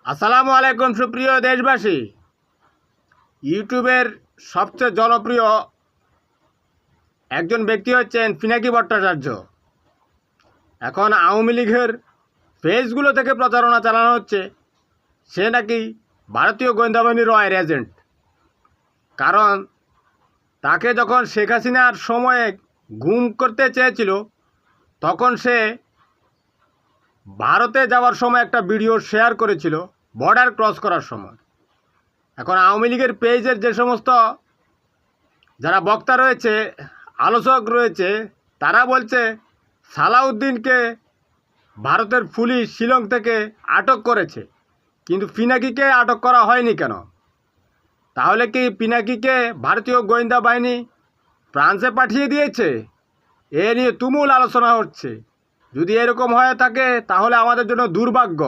আসসালামু আলাইকুম সুপ্রিয় দেশবাসী। ইউটিউবের সবচেয়ে জনপ্রিয় একজন ব্যক্তি হচ্ছেন পিনাকি ভট্টাচার্য। এখন আওয়ামী লীগের পেজগুলো থেকে প্রচারণা চালানো হচ্ছে সে নাকি ভারতীয় গোয়েন্দা বাহিনীর রয়ের এজেন্ট। কারণ তাকে যখন শেখ হাসিনার সময়ে গুম করতে চেয়েছিল তখন সে ভারতে যাওয়ার সময় একটা ভিডিও শেয়ার করেছিল বর্ডার ক্রস করার সময়। এখন আওয়ামী লীগের পেজের যে সমস্ত যারা বক্তা রয়েছে, আলোচক রয়েছে, তারা বলছে সালাউদ্দিনকে ভারতের পুলিশ শিলং থেকে আটক করেছে, কিন্তু পিনাকিকে আটক করা হয়নি কেন? তাহলে কি পিনাকিকে ভারতীয় গোয়েন্দা বাহিনী ফ্রান্সে পাঠিয়ে দিয়েছে? এ নিয়ে তুমুল আলোচনা হচ্ছে। যদি এরকম হয়ে থাকে তাহলে আমাদের জন্য দুর্ভাগ্য।